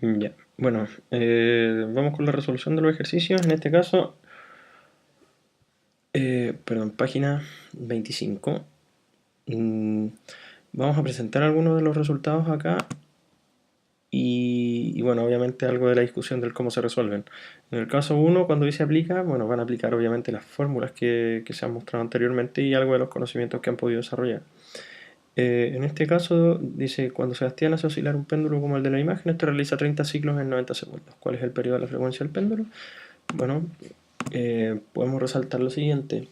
Ya, bueno, vamos con la resolución de los ejercicios. En este caso, perdón, página 25. Mm, Vamos a presentar algunos de los resultados acá y bueno, obviamente algo de la discusión del cómo se resuelven. En el caso uno, cuando dice aplica, bueno, van a aplicar obviamente las fórmulas que se han mostrado anteriormente y algo de los conocimientos que han podido desarrollar. En este caso dice, cuando Sebastián hace oscilar un péndulo como el de la imagen, este realiza 30 ciclos en 90 segundos. ¿Cuál es el periodo de la frecuencia del péndulo? Bueno, podemos resaltar lo siguiente.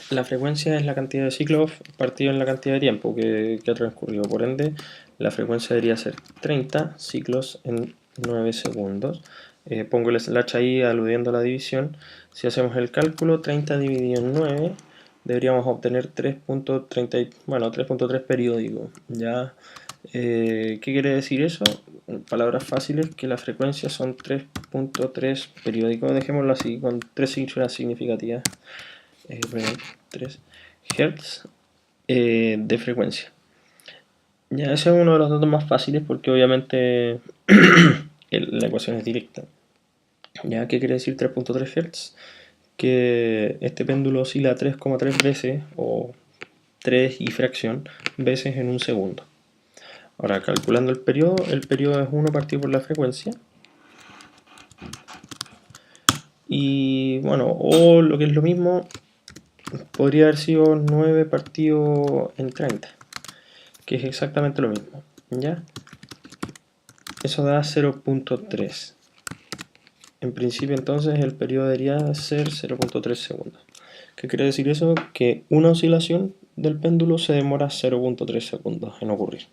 La frecuencia es la cantidad de ciclos partido en la cantidad de tiempo que ha transcurrido. Por ende, la frecuencia debería ser 30 ciclos en 9 segundos. Pongo el slash ahí aludiendo a la división. Si hacemos el cálculo, 30 dividido en 9, deberíamos obtener 3.30, bueno, 3.3 periódico. ¿Ya? ¿Qué quiere decir eso? En palabras fáciles, que la frecuencia son 3.3 periódicos. Dejémoslo así, con 3 cifras significativas. 3 Hz de frecuencia. Ya, ese es uno de los datos más fáciles porque obviamente la ecuación es directa. ¿Ya? ¿Qué quiere decir 3.3 Hz? Que este péndulo oscila 3,3 veces o 3 y fracción veces en un segundo. Ahora, calculando el periodo es 1 partido por la frecuencia. Y bueno, o lo que es lo mismo, podría haber sido 9 partido en 30, que es exactamente lo mismo. ¿Ya? Eso da 0.3. En principio entonces el periodo debería ser 0.3 segundos. ¿Qué quiere decir eso? Que una oscilación del péndulo se demora 0.3 segundos en ocurrir.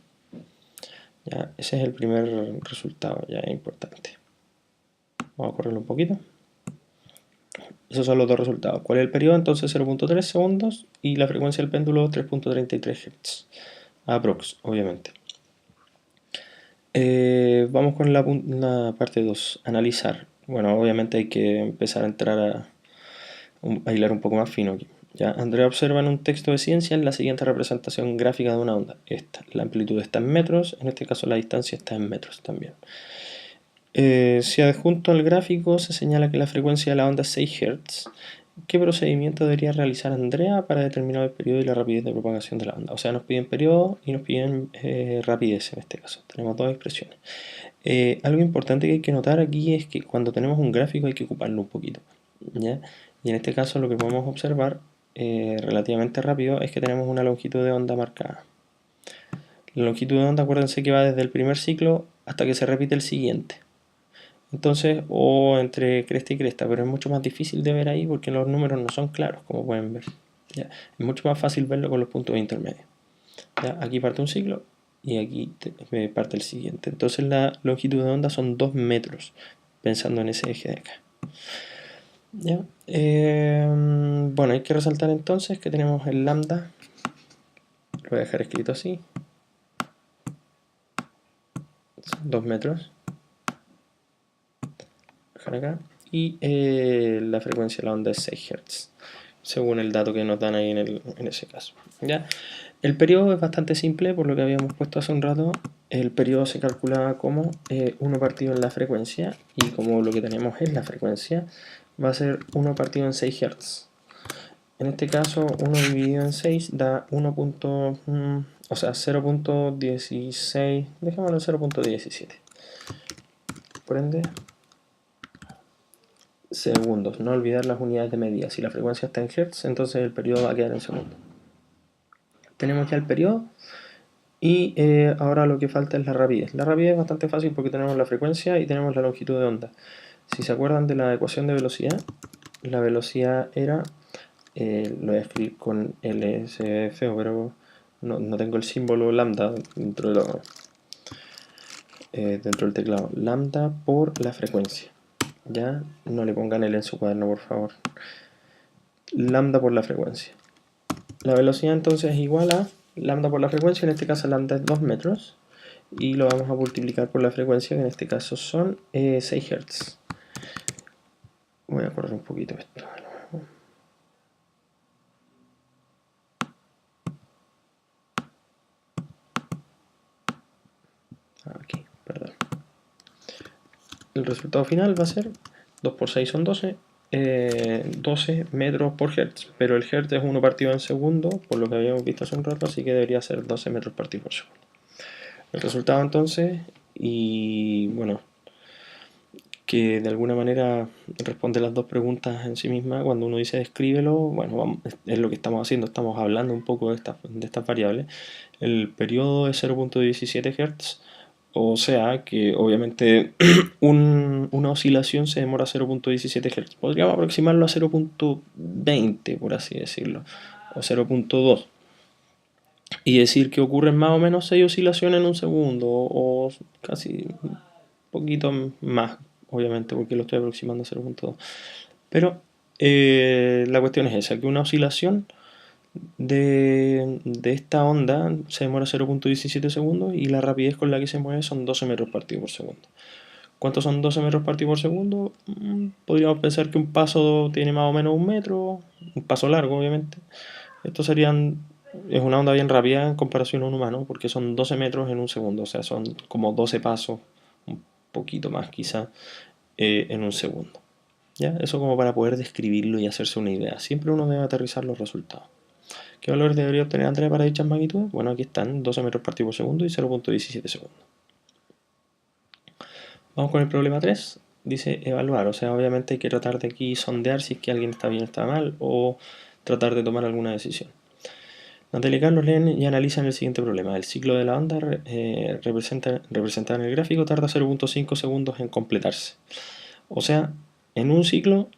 ¿Ya? Ese es el primer resultado, ya es importante. Vamos a correrlo un poquito. Esos son los dos resultados. ¿Cuál es el periodo? Entonces 0.3 segundos y la frecuencia del péndulo 3.33 Hz. Aprox, obviamente. Vamos con la parte 2, analizar. Bueno, obviamente hay que empezar a entrar a hilar un poco más fino aquí. Ya, Andrea observa en un texto de ciencia la siguiente representación gráfica de una onda. Esta, la amplitud está en metros, en este caso la distancia está en metros también. Si adjunto al gráfico se señala que la frecuencia de la onda es 6 Hz. ¿Qué procedimiento debería realizar Andrea para determinar el periodo y la rapidez de propagación de la onda? O sea, nos piden periodo y nos piden rapidez en este caso. Tenemos dos expresiones. Algo importante que hay que notar aquí es que cuando tenemos un gráfico hay que ocuparlo un poquito, ¿ya? Y en este caso lo que podemos observar relativamente rápido es que tenemos una longitud de onda marcada. La longitud de onda, acuérdense que va desde el primer ciclo hasta que se repite el siguiente. Entonces, o entre cresta y cresta, pero es mucho más difícil de ver ahí porque los números no son claros, como pueden ver. ¿Ya? Es mucho más fácil verlo con los puntos intermedios. ¿Ya? Aquí parte un ciclo y aquí parte el siguiente. Entonces la longitud de onda son 2 metros, pensando en ese eje de acá. ¿Ya? Bueno, hay que resaltar entonces que tenemos el lambda, lo voy a dejar escrito así, son 2 metros, dejar acá, y la frecuencia de la onda es 6 Hz, según el dato que nos dan ahí en ese caso. ¿Ya? El periodo es bastante simple, por lo que habíamos puesto hace un rato. El periodo se calcula como 1 partido en la frecuencia, y como lo que tenemos es la frecuencia, va a ser 1 partido en 6 Hz. En este caso, 1 dividido en 6 da 1. O sea, 0.16, dejémoslo en 0.17. Por ende, segundos. No olvidar las unidades de medida. Si la frecuencia está en Hz, entonces el periodo va a quedar en segundos. Tenemos ya el periodo. Y ahora lo que falta es la rapidez. La rapidez es bastante fácil porque tenemos la frecuencia y tenemos la longitud de onda. Si se acuerdan de la ecuación de velocidad, la velocidad era, lo voy a escribir con LSF, pero no tengo el símbolo lambda dentro del teclado. Lambda por la frecuencia. Ya, no le pongan L en su cuaderno, por favor. Lambda por la frecuencia. La velocidad entonces es igual a lambda por la frecuencia, en este caso lambda es 2 metros, y lo vamos a multiplicar por la frecuencia, que en este caso son 6 Hz. Voy a correr un poquito esto. Aquí, perdón. el resultado final va a ser 2 por 6 son 12, 12 metros por hertz, pero el hertz es 1 partido en segundo, por lo que habíamos visto hace un rato, así que debería ser 12 metros partidos por segundo. El resultado entonces, y bueno, que de alguna manera responde las dos preguntas en sí misma. Cuando uno dice escríbelo, bueno, es lo que estamos haciendo, estamos hablando un poco de estas variables. El periodo es 0.17 Hz, o sea que obviamente una oscilación se demora 0.17 Hz. Podríamos aproximarlo a 0.20, por así decirlo, o 0.2. Y decir que ocurren más o menos 6 oscilaciones en un segundo, o casi un poquito más, obviamente, porque lo estoy aproximando a 0.2. Pero la cuestión es esa, que una oscilación de esta onda se demora 0.17 segundos y la rapidez con la que se mueve son 12 metros partido por segundo. ¿Cuántos son 12 metros partido por segundo? Podríamos pensar que un paso tiene más o menos un metro, un paso largo obviamente. Estos serían, es una onda bien rápida en comparación a un humano, porque son 12 metros en un segundo, o sea, son como 12 pasos, un poquito más quizá, en un segundo. ¿Ya? Eso como para poder describirlo y hacerse una idea. Siempre uno debe aterrizar los resultados. ¿Qué valores debería obtener Andrea para dichas magnitudes? Bueno, aquí están 12 metros partido por segundo y 0.17 segundos. Vamos con el problema 3. Dice evaluar, o sea, obviamente hay que tratar de aquí sondear si es que alguien está bien o está mal, o tratar de tomar alguna decisión. Natalia y Carlos leen y analizan el siguiente problema. El ciclo de la onda representada en el gráfico tarda 0.5 segundos en completarse. O sea, en un ciclo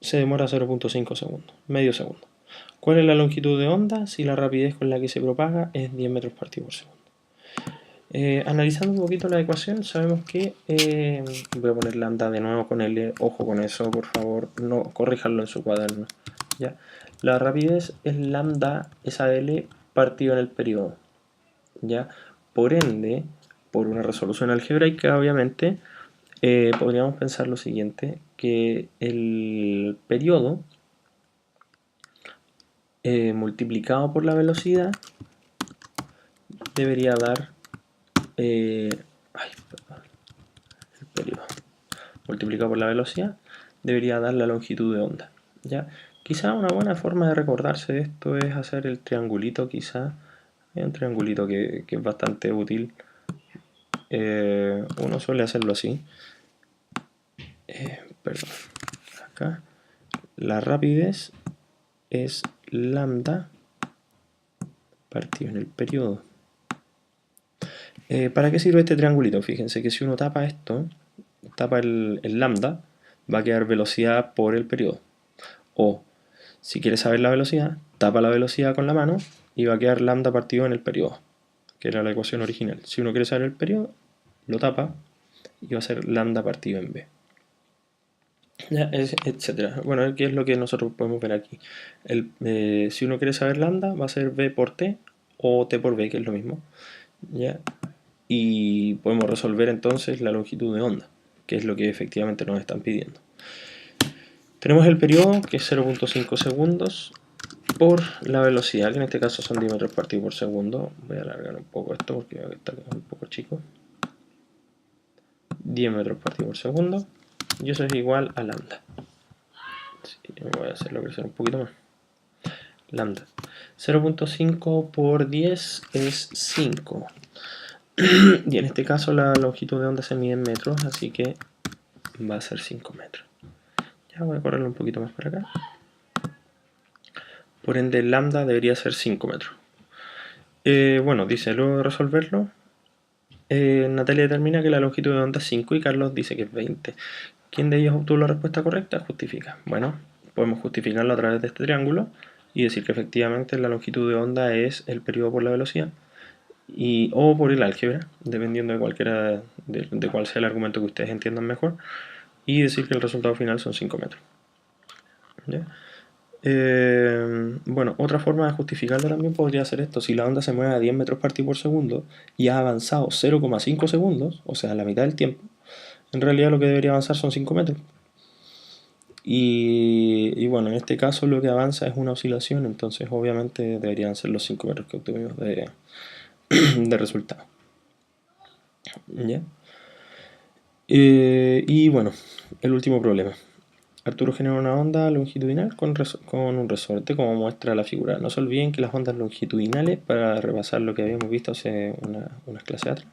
se demora 0.5 segundos, medio segundo. ¿Cuál es la longitud de onda si la rapidez con la que se propaga es 10 metros partido por segundo? Analizando un poquito la ecuación, sabemos que voy a poner lambda de nuevo con L, ojo con eso, por favor, no corríjanlo en su cuaderno. ¿Ya? La rapidez es lambda, esa L partido en el periodo. ¿Ya? Por ende, por una resolución algebraica, obviamente, podríamos pensar lo siguiente, que el periodo multiplicado por la velocidad debería dar el periodo multiplicado por la velocidad debería dar la longitud de onda. ¿Ya? Quizá una buena forma de recordarse de esto es hacer el triangulito, quizá. Hay un triangulito que es bastante útil. Uno suele hacerlo así. Perdón. Acá. La rapidez es lambda partido en el periodo. ¿Para qué sirve este triangulito? Fíjense que si uno tapa esto, tapa el lambda, va a quedar velocidad por el periodo. O, si quieres saber la velocidad, tapa la velocidad con la mano y va a quedar lambda partido en el periodo, que era la ecuación original. Si uno quiere saber el periodo, lo tapa y va a ser lambda partido en b. Ya, etcétera. Bueno, ¿qué es lo que nosotros podemos ver aquí? Si uno quiere saber lambda, va a ser b por t o t por b, que es lo mismo. ¿Ya? Y podemos resolver entonces la longitud de onda, que es lo que efectivamente nos están pidiendo. Tenemos el periodo, que es 0.5 segundos, por la velocidad, que en este caso son 10 metros partido por segundo. Voy a alargar un poco esto porque está un poco chico. 10 metros partido por segundo, y eso es igual a lambda. Sí, voy a hacerlo crecer un poquito más. Lambda. 0.5 por 10 es 5. Y en este caso la longitud de onda se mide en metros, así que va a ser 5 metros. Ya voy a correrlo un poquito más para acá. Por ende, lambda debería ser 5 metros. Bueno, dice, luego de resolverlo, Natalia determina que la longitud de onda es 5 y Carlos dice que es 20. ¿Quién de ellos obtuvo la respuesta correcta? Justifica. Bueno, podemos justificarlo a través de este triángulo y decir que efectivamente la longitud de onda es el periodo por la velocidad o por el álgebra, dependiendo de cualquiera de cuál sea el argumento que ustedes entiendan mejor, y decir que el resultado final son 5 metros. ¿Ya? Bueno, otra forma de justificarlo también podría ser esto. Si la onda se mueve a 10 metros partido por segundo y ha avanzado 0,5 segundos, o sea, la mitad del tiempo, en realidad lo que debería avanzar son 5 metros. Y bueno, en este caso lo que avanza es una oscilación, entonces obviamente deberían ser los 5 metros que obtuvimos de resultado. ¿Ya? Y bueno, el último problema. Arturo genera una onda longitudinal con un resorte, como muestra la figura. No se olviden que las ondas longitudinales, para repasar lo que habíamos visto hace unas clases atrás,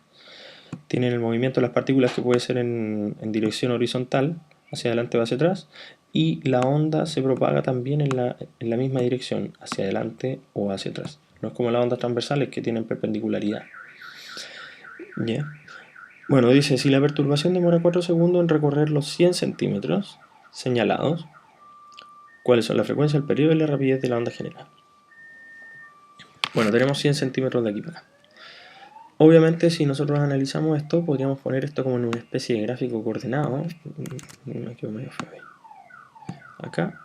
tienen el movimiento de las partículas que puede ser en dirección horizontal, hacia adelante o hacia atrás, y la onda se propaga también en la misma dirección, hacia adelante o hacia atrás. No es como las ondas transversales que tienen perpendicularidad. ¿Ya? Bueno, dice, si la perturbación demora 4 segundos en recorrer los 100 centímetros señalados, ¿cuáles son la frecuencia, el periodo y la rapidez de la onda general? Bueno, tenemos 100 centímetros de aquí para acá. Obviamente, si nosotros analizamos esto, podríamos poner esto como en una especie de gráfico coordenado. Me quedo medio feo ahí. Acá.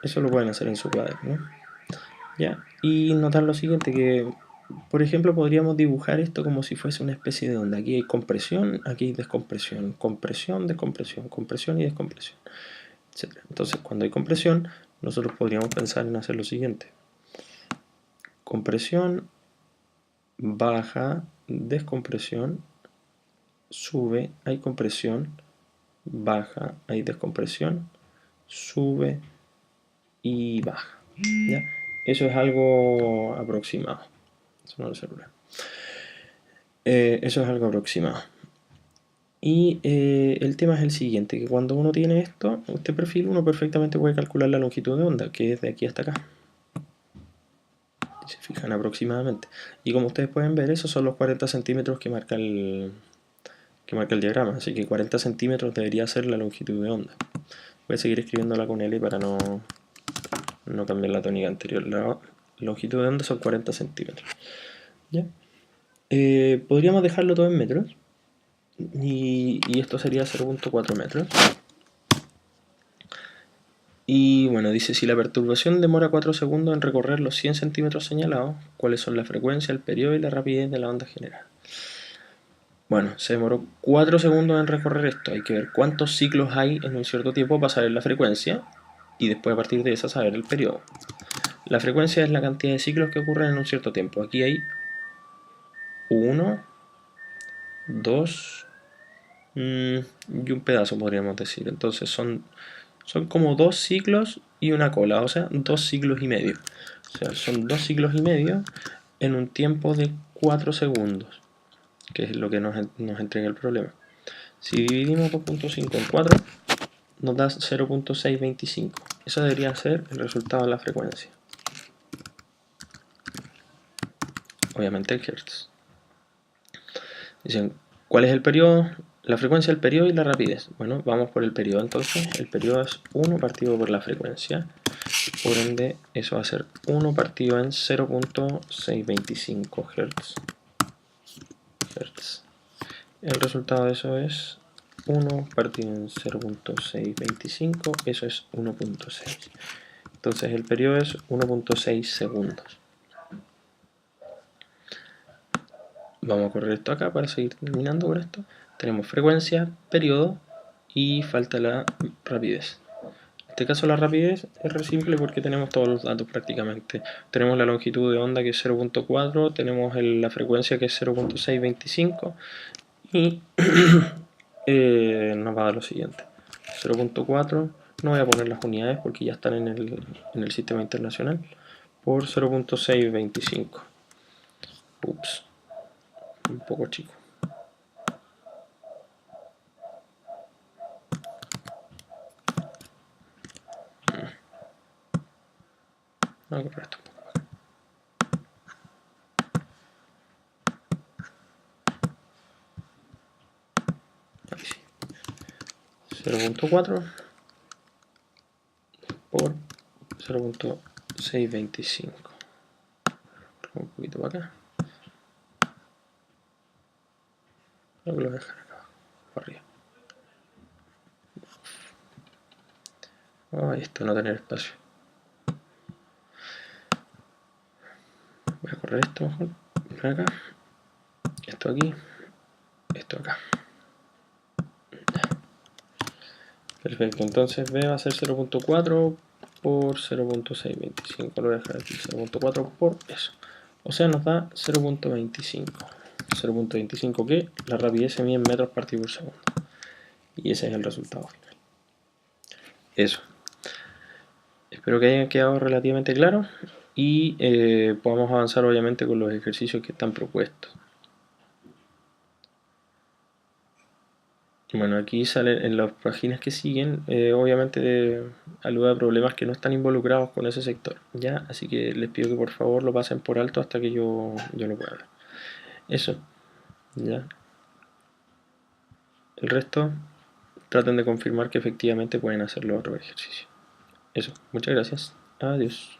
Eso lo pueden hacer en su cuaderno. ¿Ya? Y notar lo siguiente, que por ejemplo podríamos dibujar esto como si fuese una especie de onda. Aquí hay compresión, aquí hay descompresión, compresión, descompresión, compresión y descompresión, etc. Entonces cuando hay compresión, nosotros podríamos pensar en hacer lo siguiente. Compresión, baja, descompresión, sube, hay compresión, baja, hay descompresión, sube y baja. ¿Ya? Eso es algo aproximado. Eso no lo celular. Eso es algo aproximado. Y el tema es el siguiente, que cuando uno tiene esto, este perfil, uno perfectamente puede calcular la longitud de onda, que es de aquí hasta acá. Se fijan aproximadamente. Y como ustedes pueden ver, esos son los 40 centímetros que marca el diagrama. Así que 40 centímetros debería ser la longitud de onda. Voy a seguir escribiéndola con L para no cambiar la tónica anterior. La longitud de onda son 40 centímetros. ¿Ya? Podríamos dejarlo todo en metros. Y esto sería 0.4 metros. Y bueno, dice, si la perturbación demora 4 segundos en recorrer los 100 centímetros señalados, ¿cuáles son la frecuencia, el periodo y la rapidez de la onda general? Bueno, se demoró 4 segundos en recorrer esto. Hay que ver cuántos ciclos hay en un cierto tiempo para saber la frecuencia y después a partir de esa saber el periodo. La frecuencia es la cantidad de ciclos que ocurren en un cierto tiempo. Aquí hay 1, 2 y un pedazo, podríamos decir. Entonces son como 2 ciclos y una cola, o sea, 2 ciclos y medio. O sea, son 2 ciclos y medio en un tiempo de 4 segundos, que es lo que nos entrega el problema. Si dividimos 2.5 en 4, nos da 0.625. Eso debería ser el resultado de la frecuencia. Obviamente en Hertz. Dicen, ¿cuál es el periodo? La frecuencia, el periodo y la rapidez. Bueno, vamos por el periodo entonces. El periodo es 1 partido por la frecuencia. Por ende, eso va a ser 1 partido en 0.625 Hz. El resultado de eso es 1 partido en 0.625, eso es 1.6. Entonces el periodo es 1.6 segundos. Vamos a correr esto acá para seguir terminando con esto. Tenemos frecuencia, periodo y falta la rapidez. En este caso la rapidez es re simple porque tenemos todos los datos prácticamente. Tenemos la longitud de onda que es 0.4, tenemos la frecuencia que es 0.625 y nos va a dar lo siguiente. 0.4, no voy a poner las unidades porque ya están en el sistema internacional, por 0.625. Ups, un poco chico. Voy a correr esto un poco. Ahí sí. 0.4 por 0.625. Un poquito para acá. Lo voy a dejar acá abajo, para arriba. Ay, esto no tener espacio. Voy a correr esto mejor. Por acá. Esto aquí. Esto acá. Perfecto, entonces B va a ser 0.4 por 0.625. Lo voy a dejar aquí, 0.4 por eso. O sea, nos da 0.25. 0.25 que la rapidez se mide en metros partido por segundo. Y ese es el resultado final. Eso. Espero que haya quedado relativamente claro y podamos avanzar obviamente con los ejercicios que están propuestos. Bueno, aquí salen en las páginas que siguen, obviamente alude a problemas que no están involucrados con ese sector, ¿ya? Así que les pido que por favor lo pasen por alto hasta que yo lo pueda ver. Eso, ¿ya? El resto, traten de confirmar que efectivamente pueden hacer los otros ejercicios. Eso, muchas gracias. Adiós.